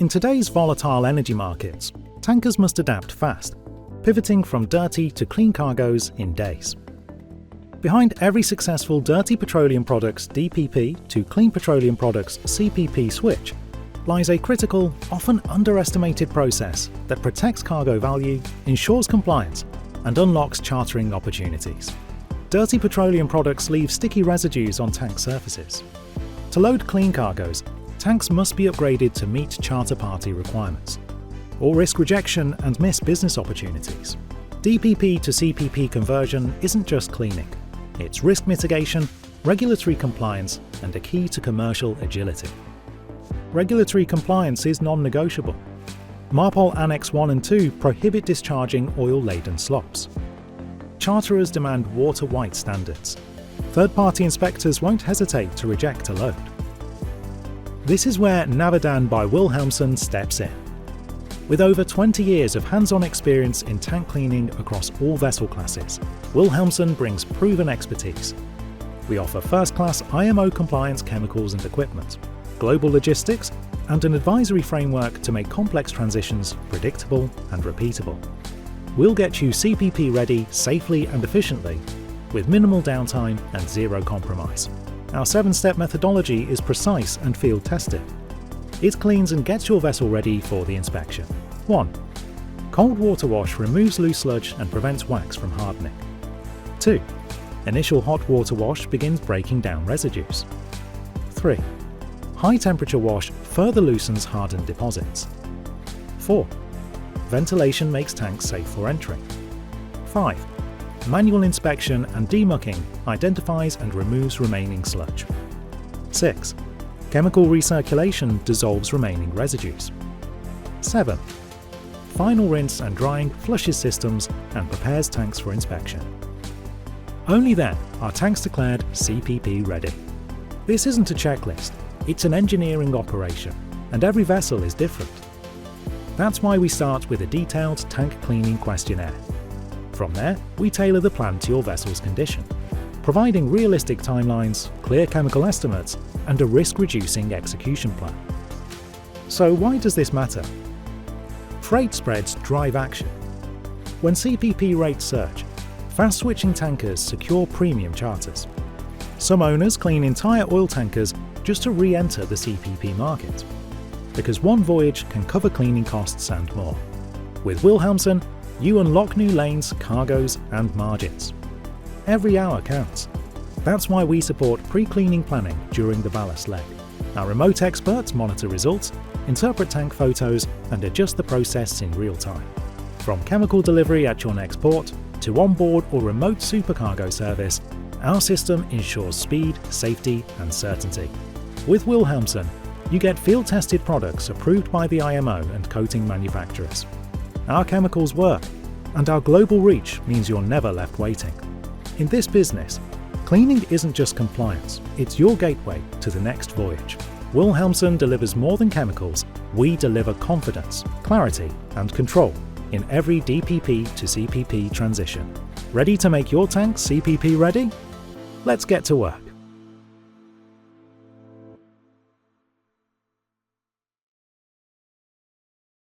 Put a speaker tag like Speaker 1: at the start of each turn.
Speaker 1: In today's volatile energy markets, tankers must adapt fast, pivoting from dirty to clean cargoes in days. Behind every successful Dirty Petroleum Products DPP to Clean Petroleum Products CPP switch lies a critical, often underestimated process that protects cargo value, ensures compliance, and unlocks chartering opportunities. Dirty petroleum products leave sticky residues on tank surfaces. To load clean cargoes, tanks must be upgraded to meet charter party requirements, or risk rejection and miss business opportunities. DPP to CPP conversion isn't just cleaning. It's risk mitigation, regulatory compliance, and a key to commercial agility. Regulatory compliance is non-negotiable. MARPOL Annex 1 and 2 prohibit discharging oil-laden slops. Charterers demand water-white standards. Third-party inspectors won't hesitate to reject a load. This is where Navadan by Wilhelmsen steps in. With over 20 years of hands-on experience in tank cleaning across all vessel classes, Wilhelmsen brings proven expertise. We offer first-class IMO-compliant chemicals and equipment, global logistics, and an advisory framework to make complex transitions predictable and repeatable. We'll get you CPP ready safely and efficiently, with minimal downtime and zero compromise. Our 7-step methodology is precise and field-tested. It cleans and gets your vessel ready for the inspection. 1. Cold water wash removes loose sludge and prevents wax from hardening. 2. Initial hot water wash begins breaking down residues. 3. High temperature wash further loosens hardened deposits. 4. Ventilation makes tanks safe for entry. 5. Manual inspection and demucking identifies and removes remaining sludge. 6. Chemical recirculation dissolves remaining residues. 7. Final rinse and drying flushes systems and prepares tanks for inspection. Only then are tanks declared CPP ready. This isn't a checklist, it's an engineering operation, and every vessel is different. That's why we start with a detailed tank cleaning questionnaire. From there, we tailor the plan to your vessel's condition, providing realistic timelines, clear chemical estimates, and a risk-reducing execution plan. So why does this matter? Freight spreads drive action. When CPP rates surge, fast-switching tankers secure premium charters. Some owners clean entire oil tankers just to re-enter the CPP market, because one voyage can cover cleaning costs and more. With Wilhelmsen, you unlock new lanes, cargoes, and margins. Every hour counts. That's why we support pre-cleaning planning during the ballast leg. Our remote experts monitor results, interpret tank photos, and adjust the process in real time. From chemical delivery at your next port to onboard or remote supercargo service, our system ensures speed, safety, and certainty. With Wilhelmsen, you get field-tested products approved by the IMO and coating manufacturers. Our chemicals work, and our global reach means you're never left waiting. In this business, cleaning isn't just compliance, it's your gateway to the next voyage. Wilhelmsen delivers more than chemicals, we deliver confidence, clarity, and control in every DPP to CPP transition. Ready to make your tank CPP ready? Let's get to work.